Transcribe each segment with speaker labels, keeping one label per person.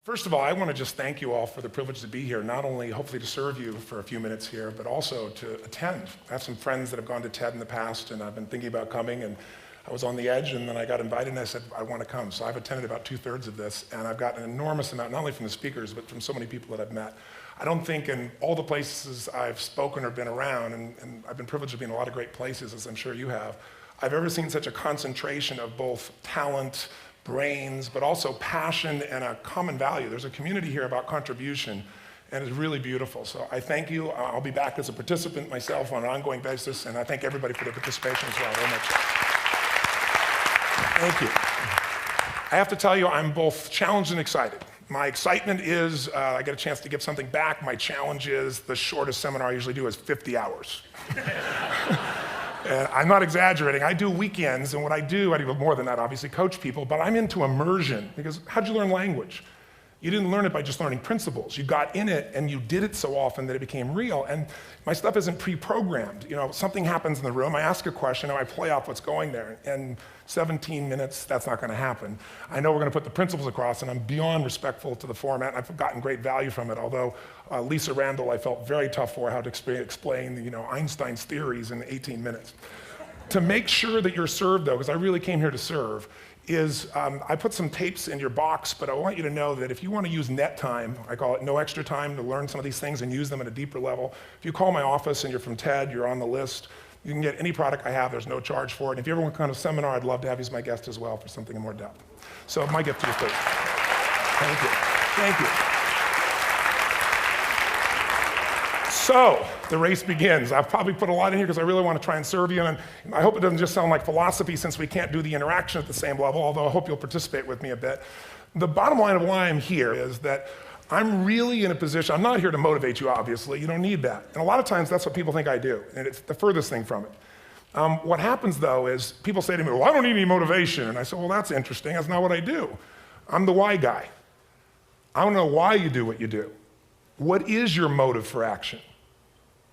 Speaker 1: First of all, I want to just thank you all for the privilege to be here, not only hopefully to serve you for a few minutes here, but also to attend. I have some friends that have gone to TED in the past, and I've been thinking about coming, and I was on the edge, and then I got invited, and I said, I want to come. So I've attended about 2/3 of this, and I've got an enormous amount, not only from the speakers, but from so many people that I've met. I don't think in all the places I've spoken or been around, and I've been privileged to be in a lot of great places, as I'm sure you have, I've ever seen such a concentration of both talent, brains, but also passion and a common value. There's a community here about contribution, and it's really beautiful. So I thank you. I'll be back as a participant myself on an ongoing basis, and I thank everybody for their participation as well very much. Thank you. I have to tell you, I'm both challenged and excited. My excitement is I get a chance to give something back. My challenge is the shortest seminar I usually do is 50 hours. And I'm not exaggerating. I do weekends, and what I do more than that, obviously, coach people, but I'm into immersion, because how'd you learn language? You didn't learn it by just learning principles. You got in it, and you did it so often that it became real. And my stuff isn't pre-programmed. You know, something happens in the room, I ask a question, and I play off what's going there. And 17 minutes, that's not gonna happen. I know we're gonna put the principles across, and I'm beyond respectful to the format, and I've gotten great value from it, although Lisa Randall, I felt very tough for how to explain Einstein's theories in 18 minutes. To make sure that you're served, though, because I really came here to serve, is I put some tapes in your box, but I want you to know that if you want to use net time, I call it no extra time to learn some of these things and use them at a deeper level. If you call my office and you're from TED, you're on the list, you can get any product I have, there's no charge for it. And if you ever want to come to a seminar, I'd love to have you as my guest as well for something in more depth. So my gift to you, please. Thank you. Thank you. So, the race begins. I've probably put a lot in here because I really want to try and serve you, and I hope it doesn't just sound like philosophy since we can't do the interaction at the same level, although I hope you'll participate with me a bit. The bottom line of why I'm here is that I'm really in a position, I'm not here to motivate you, obviously, you don't need that. And a lot of times that's what people think I do, and it's the furthest thing from it. What happens though is people say to me, well, I don't need any motivation. And I say, well, that's interesting, that's not what I do. I'm the why guy. I want to know why you do what you do. What is your motive for action?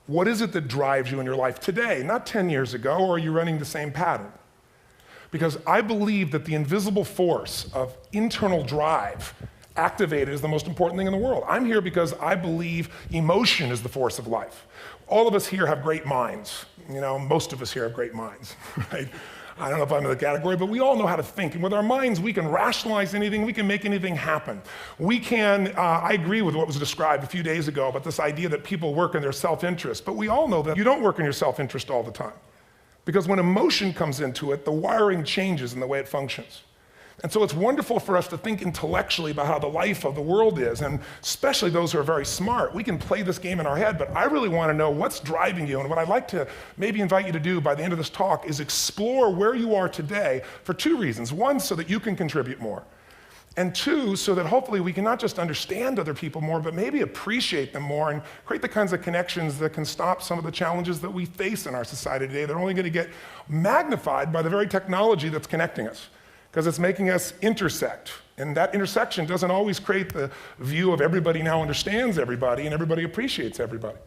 Speaker 1: What is it that drives you in your life today, not 10 years ago, or are you running the same pattern? Because I believe that the invisible force of internal drive activated is the most important thing in the world. I'm here because I believe emotion is the force of life. All of us here have great minds. You know, most of us here have great minds, right? I don't know if I'm in the category, but we all know how to think. And with our minds, we can rationalize anything, we can make anything happen. We can, I agree with what was described a few days ago about this idea that people work in their self-interest, but we all know that you don't work in your self-interest all the time. Because when emotion comes into it, the wiring changes in the way it functions. And so it's wonderful for us to think intellectually about how the life of the world is, and especially those who are very smart. We can play this game in our head, but I really want to know what's driving you, and what I'd like to maybe invite you to do by the end of this talk is explore where you are today for two reasons. One, so that you can contribute more. And two, so that hopefully we can not just understand other people more, but maybe appreciate them more and create the kinds of connections that can stop some of the challenges that we face in our society today. They're only going to get magnified by the very technology that's connecting us, because it's making us intersect. And that intersection doesn't always create the view of everybody now understands everybody and everybody appreciates everybody.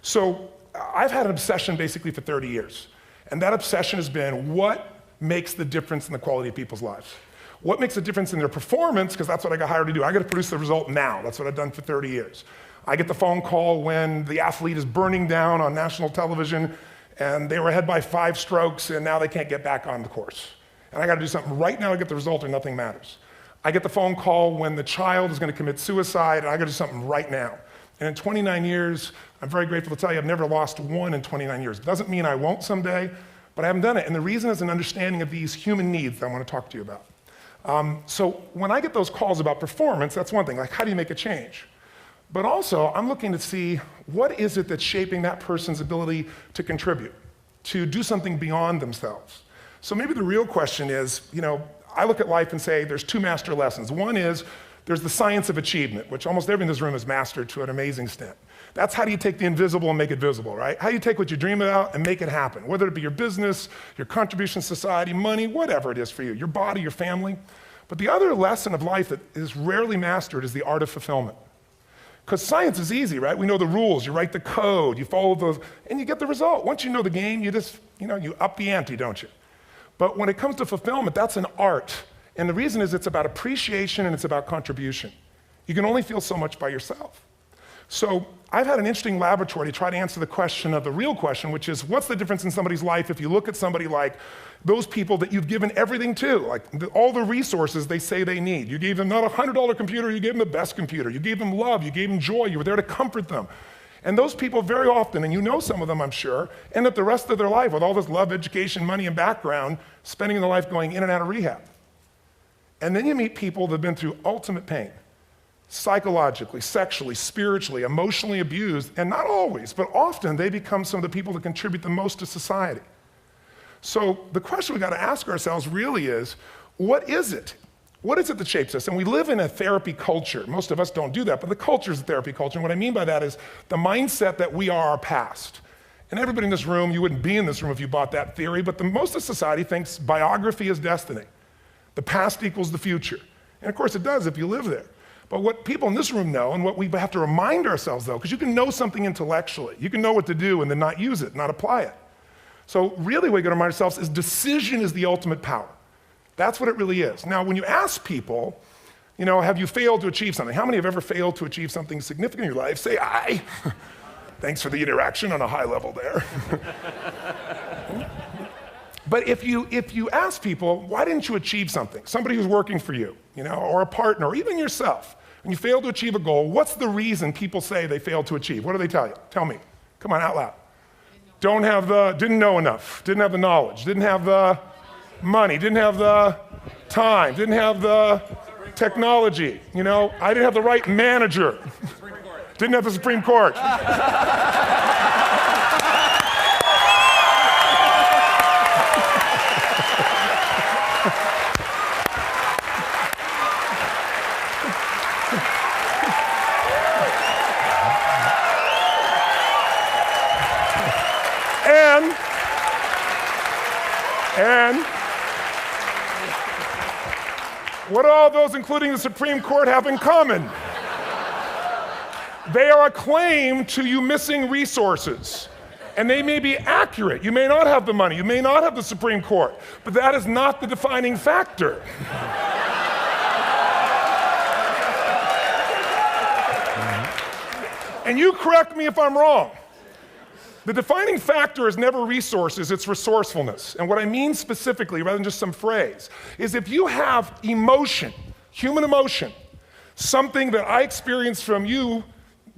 Speaker 1: So I've had an obsession basically for 30 years. And that obsession has been what makes the difference in the quality of people's lives? What makes a difference in their performance? Because that's what I got hired to do. I got to produce the result now. That's what I've done for 30 years. I get the phone call when the athlete is burning down on national television and they were ahead by 5 strokes and now they can't get back on the course. And I got to do something right now to get the result or nothing matters. I get the phone call when the child is going to commit suicide, and I got to do something right now. And in 29 years, I'm very grateful to tell you I've never lost one in 29 years. It doesn't mean I won't someday, but I haven't done it. And the reason is an understanding of these human needs that I want to talk to you about. So when I get those calls about performance, that's one thing, like how do you make a change? But also, I'm looking to see what is it that's shaping that person's ability to contribute, to do something beyond themselves. So maybe the real question is, I look at life and say there's 2 master lessons. One is there's the science of achievement, which almost everyone in this room has mastered to an amazing extent. That's how do you take the invisible and make it visible, right? How do you take what you dream about and make it happen, whether it be your business, your contribution to society, money, whatever it is for you, your body, your family. But the other lesson of life that is rarely mastered is the art of fulfillment. Because science is easy, right? We know the rules, you write the code, you follow those, and you get the result. Once you know the game, you just, you up the ante, don't you? But when it comes to fulfillment, that's an art. And the reason is it's about appreciation and it's about contribution. You can only feel so much by yourself. So I've had an interesting laboratory to try to answer the question of the real question, which is, what's the difference in somebody's life if you look at somebody like those people that you've given everything to, like all the resources they say they need. You gave them not a $100 computer, you gave them the best computer. You gave them love, you gave them joy, you were there to comfort them. And those people very often, and you know some of them I'm sure, end up the rest of their life with all this love, education, money, and background, spending their life going in and out of rehab. And then you meet people that have been through ultimate pain. Psychologically, sexually, spiritually, emotionally abused, and not always, but often they become some of the people that contribute the most to society. So the question we got to ask ourselves really is, what is it? What is it that shapes us? And we live in a therapy culture. Most of us don't do that, but the culture is a therapy culture. And what I mean by that is the mindset that we are our past. And everybody in this room, you wouldn't be in this room if you bought that theory, but most of society thinks biography is destiny. The past equals the future. And of course it does if you live there. But what people in this room know, and what we have to remind ourselves though, because you can know something intellectually, you can know what to do and then not use it, not apply it. So really what we got to remind ourselves is decision is the ultimate power. That's what it really is. Now when you ask people, have you failed to achieve something? How many have ever failed to achieve something significant in your life? Say I. Thanks for the interaction on a high level there. But if you ask people, why didn't you achieve something? Somebody who's working for you, or a partner, or even yourself, and you failed to achieve a goal, what's the reason people say they failed to achieve? What do they tell you? Tell me. Come on, out loud. Didn't know enough, didn't have the knowledge, didn't have the money, didn't have the time, didn't have the technology, I didn't have the right manager, didn't have the Supreme Court. And what do all those, including the Supreme Court, have in common? They are a claim to you missing resources. And they may be accurate. You may not have the money. You may not have the Supreme Court. But that is not the defining factor. And you correct me if I'm wrong. The defining factor is never resources, it's resourcefulness. And what I mean specifically, rather than just some phrase, is if you have emotion, human emotion, something that I experienced from you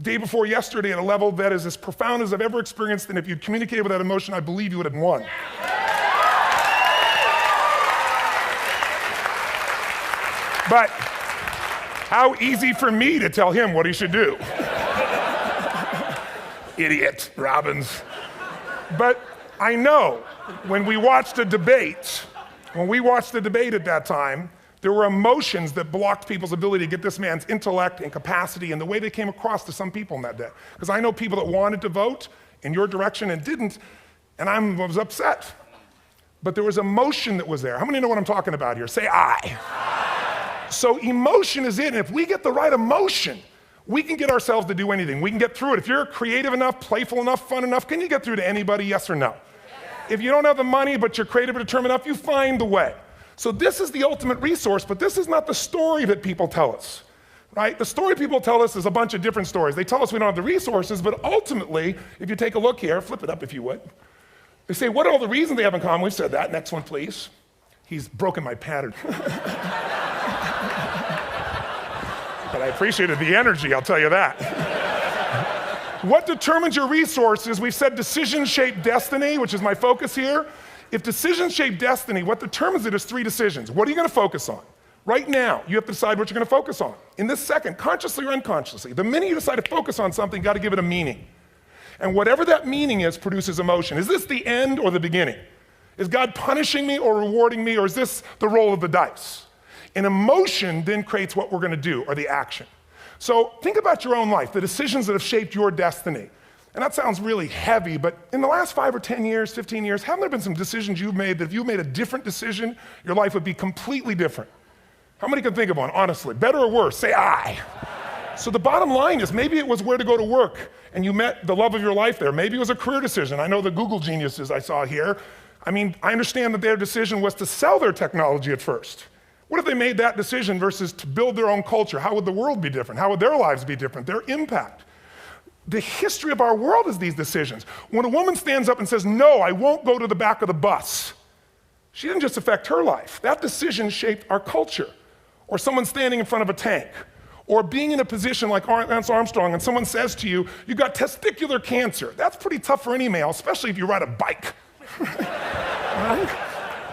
Speaker 1: day before yesterday at a level that is as profound as I've ever experienced, and if you'd communicated with that emotion, I believe you would have won. But how easy for me to tell him what he should do. Idiot, Robbins. But I know when we watched a debate, at that time, there were emotions that blocked people's ability to get this man's intellect and capacity and the way they came across to some people in that day. Because I know people that wanted to vote in your direction and didn't, and I was upset. But there was emotion that was there. How many know what I'm talking about here? Say I. So emotion is it, and if we get the right emotion, we can get ourselves to do anything. We can get through it. If you're creative enough, playful enough, fun enough, can you get through to anybody, yes or no? If you don't have the money, but you're creative and determined enough, you find the way. So this is the ultimate resource, but this is not the story that people tell us, right? The story people tell us is a bunch of different stories. They tell us we don't have the resources, but ultimately, if you take a look here, flip it up if you would. They say, what are all the reasons they have in common? We said that. Next one, please. He's broken my pattern. But I appreciated the energy, I'll tell you that. What determines your resources? We've said decisions shape destiny, which is my focus here. If decisions shape destiny, what determines it is 3 decisions. What are you going to focus on? Right now, you have to decide what you're going to focus on. In this second, consciously or unconsciously, the minute you decide to focus on something, you got to give it a meaning. And whatever that meaning is produces emotion. Is this the end or the beginning? Is God punishing me or rewarding me, or is this the roll of the dice? And emotion then creates what we're going to do, or the action. So think about your own life, the decisions that have shaped your destiny. And that sounds really heavy, but in the last 5 or 10 years, 15 years, haven't there been some decisions you've made that if you made a different decision, your life would be completely different? How many can think of one, honestly? Better or worse? Say I. So the bottom line is maybe it was where to go to work and you met the love of your life there. Maybe it was a career decision. I know the Google geniuses I saw here. I mean, I understand that their decision was to sell their technology at first. What if they made that decision versus to build their own culture? How would the world be different? How would their lives be different? Their impact. The history of our world is these decisions. When a woman stands up and says, no, I won't go to the back of the bus, she didn't just affect her life. That decision shaped our culture. Or someone standing in front of a tank. Or being in a position like Lance Armstrong and someone says to you, you got testicular cancer. That's pretty tough for any male, especially if you ride a bike. Right?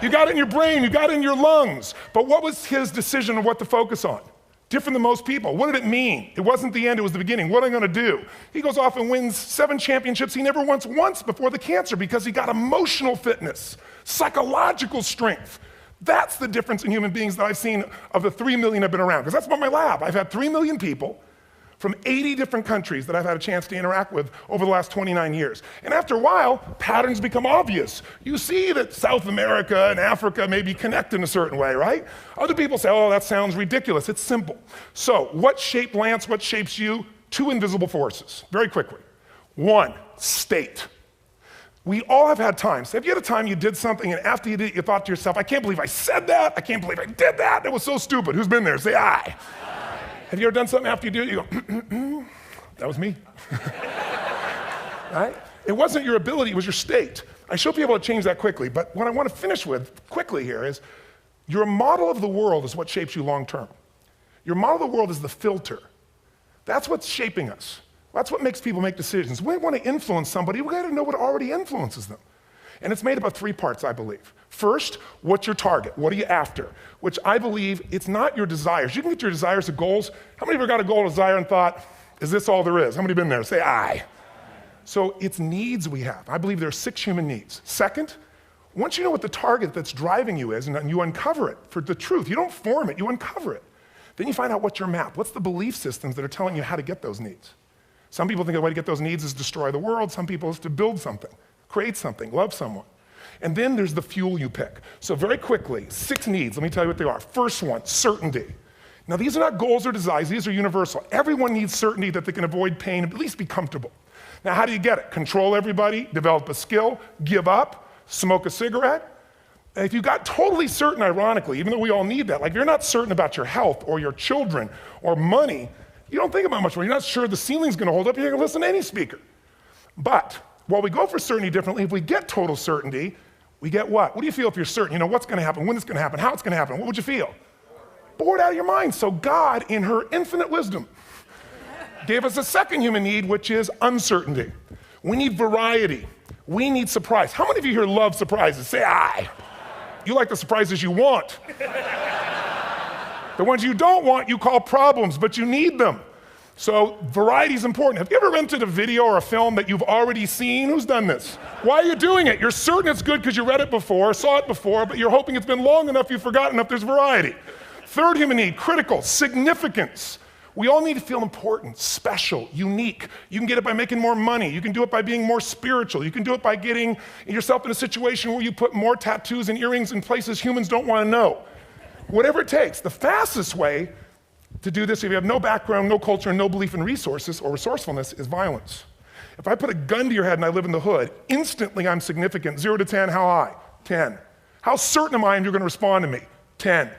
Speaker 1: You got it in your brain, you got it in your lungs. But what was his decision of what to focus on? Different than most people. What did it mean? It wasn't the end, it was the beginning. What am I gonna do? He goes off and wins 7 championships he never won once before the cancer because he got emotional fitness, psychological strength. That's the difference in human beings that I've seen of the 3 million I've been around, because that's about my lab. I've had 3 million people from 80 different countries that I've had a chance to interact with over the last 29 years. And after a while, patterns become obvious. You see that South America and Africa maybe connect in a certain way, right? Other people say, oh, that sounds ridiculous. It's simple. So what shaped Lance, what shapes you? 2 invisible forces, very quickly. 1, state. We all have had times. Have you had a time you did something and after you did it, you thought to yourself, I can't believe I said that. I can't believe I did that. That was so stupid. Who's been there? Say aye. Have you ever done something after you do it, you go, that was me. Right? It wasn't your ability, it was your state. I should be able to change that quickly, but what I want to finish with quickly here is your model of the world is what shapes you long term. Your model of the world is the filter. That's what's shaping us. That's what makes people make decisions. We want to influence somebody, we gotta know what already influences them. And it's made up of 3 parts, I believe. First, what's your target? What are you after? Which I believe it's not your desires. You can get your desires to goals. How many of you got a goal, desire, and thought, is this all there is? How many have been there? Say aye. So it's needs we have. I believe there are 6 human needs. Second, once you know what the target that's driving you is and you uncover it for the truth, you don't form it, you uncover it. Then you find out what's your map. What's the belief systems that are telling you how to get those needs? Some people think the way to get those needs is destroy the world. Some people is to build something, create something, love someone. And then there's the fuel you pick. So very quickly, 6 needs, let me tell you what they are. First one, certainty. Now these are not goals or desires, these are universal. Everyone needs certainty that they can avoid pain and at least be comfortable. Now how do you get it? Control everybody, develop a skill, give up, smoke a cigarette. And if you got totally certain, ironically, even though we all need that, like if you're not certain about your health or your children or money, you don't think about much more. You're not sure the ceiling's gonna hold up, you're gonna listen to any speaker. But while we go for certainty differently, if we get total certainty, we get what? What do you feel if you're certain? You know what's gonna happen, when it's gonna happen, how it's gonna happen. What would you feel? Bored out of your mind. So God, in her infinite wisdom, gave us a second human need, which is uncertainty. We need variety. We need surprise. How many of you here love surprises? Say aye. You like the surprises you want. The ones you don't want, you call problems, but you need them. So variety is important. Have you ever rented a video or a film that you've already seen? Who's done this? Why are you doing it? You're certain it's good because you read it before, saw it before, but you're hoping it's been long enough you've forgotten enough there's variety. Third human need, critical, significance. We all need to feel important, special, unique. You can get it by making more money. You can do it by being more spiritual. You can do it by getting yourself in a situation where you put more tattoos and earrings in places humans don't want to know. Whatever it takes. The fastest way to do this, if you have no background, no culture, and no belief in resources or resourcefulness, is violence. If I put a gun to your head and I live in the hood, instantly I'm significant. 0 to 10, how high? 10. How certain am I you're gonna respond to me? 10.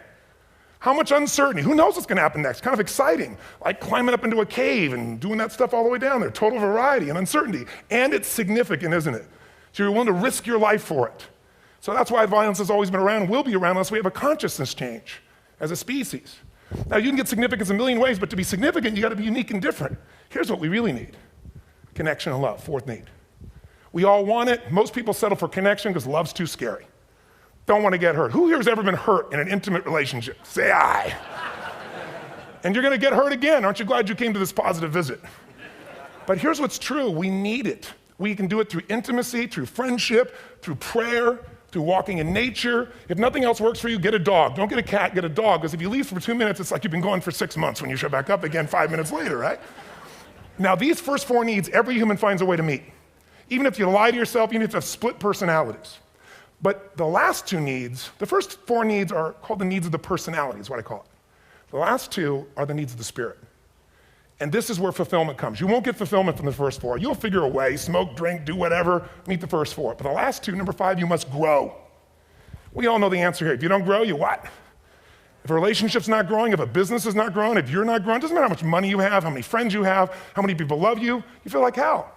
Speaker 1: How much uncertainty? Who knows what's gonna happen next? Kind of exciting, like climbing up into a cave and doing that stuff all the way down there. Total variety and uncertainty. And it's significant, isn't it? So you're willing to risk your life for it. So that's why violence has always been around and will be around unless we have a consciousness change as a species. Now you can get significance a million ways, but to be significant, you gotta be unique and different. Here's what we really need. Connection and love, 4th need. We all want it. Most people settle for connection because love's too scary. Don't want to get hurt. Who here has ever been hurt in an intimate relationship? Say aye. And you're gonna get hurt again. Aren't you glad you came to this positive visit? But here's what's true, we need it. We can do it through intimacy, through friendship, through prayer, through walking in nature. If nothing else works for you, get a dog. Don't get a cat, get a dog, because if you leave for 2 minutes, it's like you've been gone for 6 months when you show back up again 5 minutes later, right? Now these first 4 needs, every human finds a way to meet. Even if you lie to yourself, even if you have split personalities. But the last 2 needs, the first 4 needs are called the needs of the personality, is what I call it. The last 2 are the needs of the spirit. And this is where fulfillment comes. You won't get fulfillment from the first 4. You'll figure a way, smoke, drink, do whatever, meet the first 4. But the last 2, number 5, you must grow. We all know the answer here. If you don't grow, you what? If a relationship's not growing, if a business is not growing, if you're not growing, it doesn't matter how much money you have, how many friends you have, how many people love you, you feel like hell.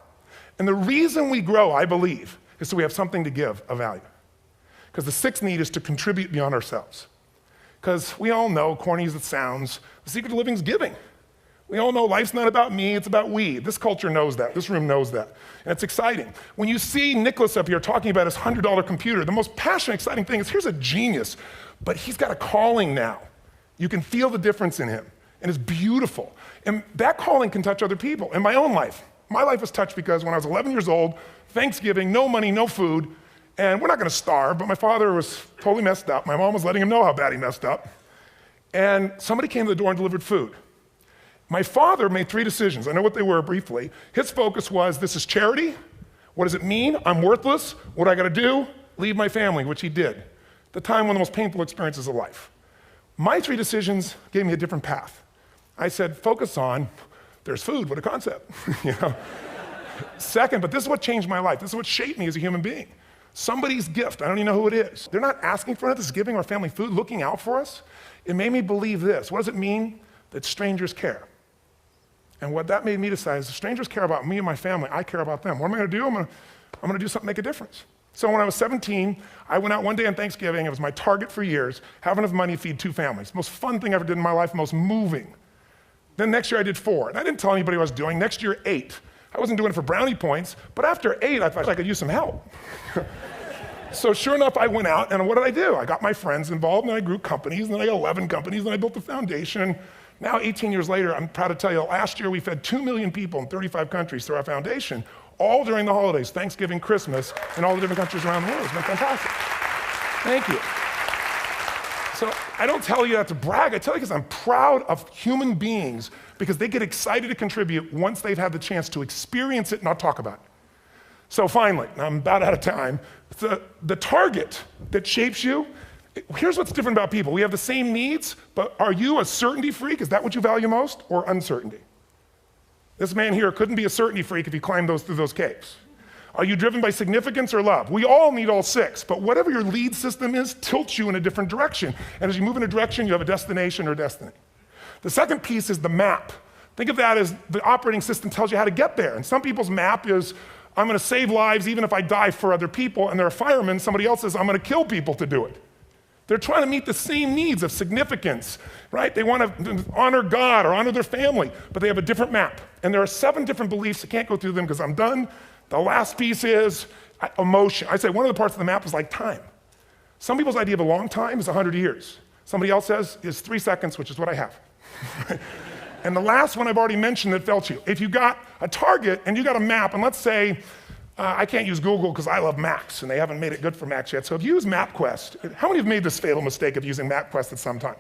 Speaker 1: And the reason we grow, I believe, is so we have something to give of value. Because the sixth need is to contribute beyond ourselves. Because we all know, corny as it sounds, the secret to living is giving. We all know life's not about me, it's about we. This culture knows that, this room knows that. And it's exciting. When you see Nicholas up here talking about his $100 computer, the most passionate, exciting thing is here's a genius, but he's got a calling now. You can feel the difference in him, and it's beautiful. And that calling can touch other people. In my own life, my life was touched because when I was 11 years old, Thanksgiving, no money, no food, and we're not gonna starve, but my father was totally messed up. My mom was letting him know how bad he messed up. And somebody came to the door and delivered food. My father made 3 decisions. I know what they were briefly. His focus was, this is charity. What does it mean? I'm worthless. What do I gotta do? Leave my family, which he did. The time, one of the most painful experiences of life. My 3 decisions gave me a different path. I said, focus on, there's food, what a concept, you know? Second, but this is what changed my life. This is what shaped me as a human being. Somebody's gift, I don't even know who it is. They're not asking for it, this is giving our family food, looking out for us. It made me believe this. What does it mean? That strangers care. And what that made me decide is if strangers care about me and my family, I care about them. What am I gonna do? I'm gonna do something to make a difference. So when I was 17, I went out one day on Thanksgiving, it was my target for years, have enough money to feed 2 families. Most fun thing I ever did in my life, most moving. Then next year I did 4, and I didn't tell anybody what I was doing. Next year, 8. I wasn't doing it for brownie points, but after 8, I thought I could use some help. So sure enough, I went out, and what did I do? I got my friends involved, and I grew companies, and then I got 11 companies, and I built a foundation. Now, 18 years later, I'm proud to tell you, last year we fed 2 million people in 35 countries through our foundation, all during the holidays, Thanksgiving, Christmas, in all the different countries around the world. It's been fantastic. Thank you. So I don't tell you that to brag, I tell you because I'm proud of human beings because they get excited to contribute once they've had the chance to experience it and not talk about it. So finally, I'm about out of time, the target that shapes you, here's what's different about people. We have the same needs, but are you a certainty freak? Is that what you value most, or uncertainty? This man here couldn't be a certainty freak if he climbed through those caves. Are you driven by significance or love? We all need all 6, but whatever your lead system is tilts you in a different direction. And as you move in a direction, you have a destination or destiny. The second piece is the map. Think of that as the operating system tells you how to get there. And some people's map is, I'm gonna save lives even if I die for other people, and they're a fireman, somebody else says, I'm gonna kill people to do it. They're trying to meet the same needs of significance, right? They want to honor God or honor their family, but they have a different map. And there are 7 different beliefs. I can't go through them because I'm done. The last piece is emotion. I say one of the parts of the map is like time. Some people's idea of a long time is 100 years. Somebody else says is 3 seconds, which is what I have. And the last one I've already mentioned that felt you. If you got a target and you got a map, and let's say, I can't use Google because I love Macs, and they haven't made it good for Macs yet. So if you use MapQuest, how many have made this fatal mistake of using MapQuest at some time?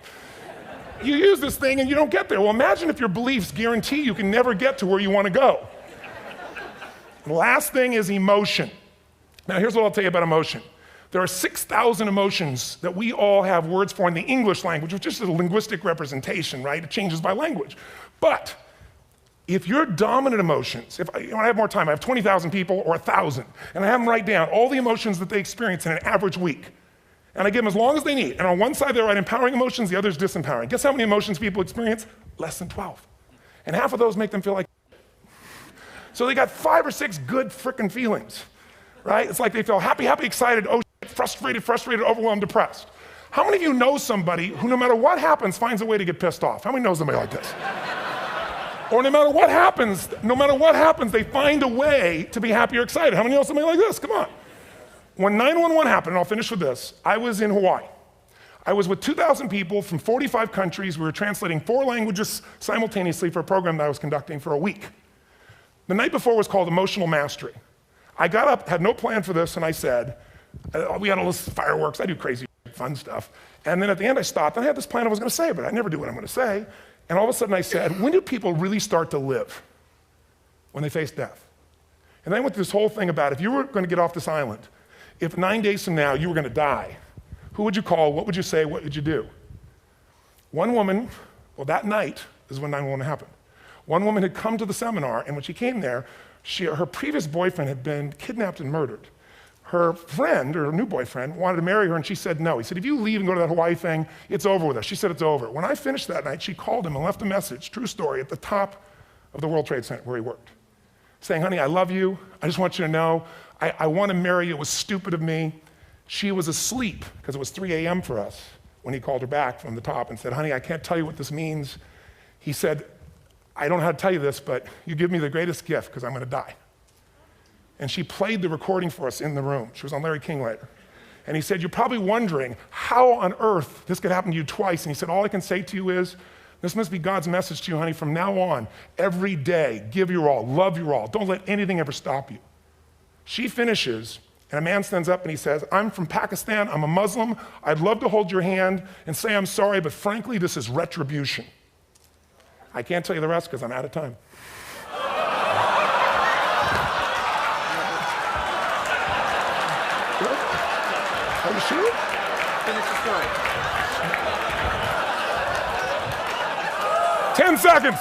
Speaker 1: You use this thing and you don't get there. Well, imagine if your beliefs guarantee you can never get to where you want to go. The last thing is emotion. Now here's what I'll tell you about emotion. There are 6,000 emotions that we all have words for in the English language, which is just a linguistic representation, right? It changes by language. But if your dominant emotions, if I have more time, I have 20,000 people or 1,000, and I have them write down all the emotions that they experience in an average week. And I give them as long as they need. And on one side, they write empowering emotions, the other is disempowering. Guess how many emotions people experience? Less than 12. And half of those make them feel like so they got 5 or 6 good frickin' feelings, right? It's like they feel happy, happy, excited, oh shit, frustrated, overwhelmed, depressed. How many of you know somebody who no matter what happens finds a way to get pissed off? How many know somebody like this? Or no matter what happens, they find a way to be happy or excited. How many know somebody like this? Come on. When 9/11 happened, and I'll finish with this, I was in Hawaii. I was with 2,000 people from 45 countries. We were translating 4 languages simultaneously for a program that I was conducting for a week. The night before was called Emotional Mastery. I got up, had no plan for this, and I said, we had all this fireworks, I do crazy fun stuff. And then at the end I stopped, and I had this plan I was gonna say, but I never do what I'm gonna say. And all of a sudden I said, when do people really start to live? When they face death. And then I went through this whole thing about if you were gonna get off this island, if 9 days from now you were gonna die, who would you call, what would you say, what would you do? One woman, well that night is when 9/11 happened. One woman had come to the seminar, and when she came there, her previous boyfriend had been kidnapped and murdered. her friend, or her new boyfriend, wanted to marry her, and she said no. He said, if you leave and go to that Hawaii thing, it's over with us. She said, it's over. When I finished that night, she called him and left a message, true story, at the top of the World Trade Center where he worked, saying, honey, I love you. I just want you to know, I want to marry you. It was stupid of me. She was asleep, because it was 3 a.m. for us, when he called her back from the top and said, honey, I can't tell you what this means. He said, I don't know how to tell you this, but you give me the greatest gift, because I'm going to die. And she played the recording for us in the room. She was on Larry King later. And he said, you're probably wondering how on earth this could happen to you twice. And he said, all I can say to you is, this must be God's message to you, honey. From now on, every day, give your all, love your all. Don't let anything ever stop you. She finishes, and a man stands up and he says, I'm from Pakistan, I'm a Muslim. I'd love to hold your hand and say I'm sorry, but frankly, this is retribution. I can't tell you the rest because I'm out of time. Are you sure?
Speaker 2: Finish the story.
Speaker 1: 10 seconds.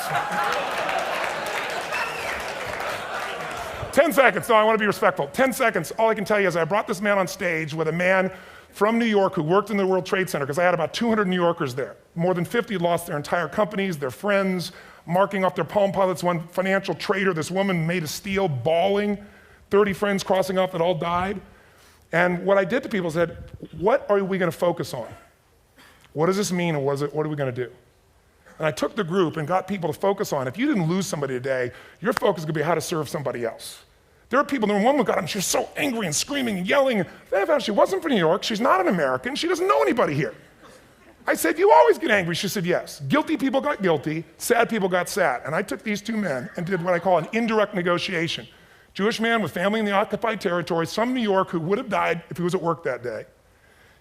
Speaker 1: 10 seconds. No, I want to be respectful. 10 seconds. All I can tell you is I brought this man on stage with a man from New York who worked in the World Trade Center, because I had about 200 New Yorkers there. More than 50 lost their entire companies, their friends, marking off their Palm Pilots. One financial trader, this woman made of steel, bawling. 30 friends crossing off that all died. And what I did to people said, what are we going to focus on? What does this mean, and what are we going to do? And I took the group and got people to focus on, if you didn't lose somebody today, your focus is going to be how to serve somebody else. There are people, there was one who got up, she was so angry and screaming and yelling. Then I found she wasn't from New York, she's not an American, she doesn't know anybody here. I said, you always get angry. She said, yes. Guilty people got guilty, sad people got sad. And I took these two men and did what I call an indirect negotiation. Jewish man with family in the occupied territory, some New York who would have died if he was at work that day,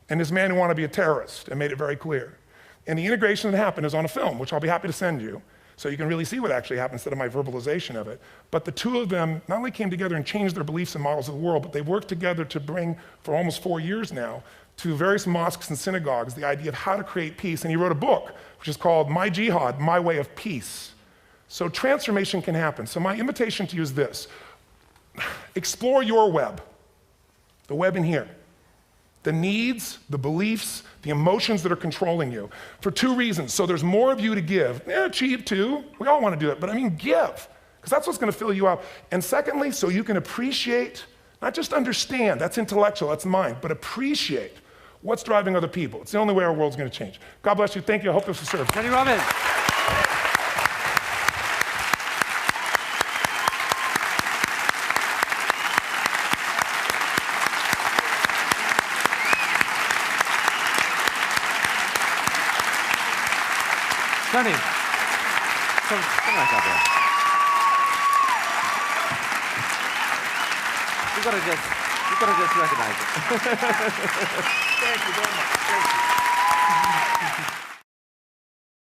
Speaker 1: and this man who wanted to be a terrorist, and made it very clear. And the integration that happened is on a film, which I'll be happy to send you, so you can really see what actually happened instead of my verbalization of it. But the two of them not only came together and changed their beliefs and models of the world, but they worked together to bring, for almost 4 years now, to various mosques and synagogues, the idea of how to create peace. And he wrote a book, which is called My Jihad, My Way of Peace. So transformation can happen. So my invitation to you is this. Explore your web, the web in here. The needs, the beliefs, the emotions that are controlling you, for 2 reasons. So there's more of you to give. Achieve too, we all want to do it, but I mean give, because that's what's going to fill you up. And secondly, so you can appreciate, not just understand, that's intellectual, that's mind, but appreciate what's driving other people. It's the only way our world's going to change. God bless you, thank you, I hope this will serve.
Speaker 2: Tony Robbins. Tony, come back up here. You gotta just recognize it.
Speaker 1: Thank you very much. Thank you.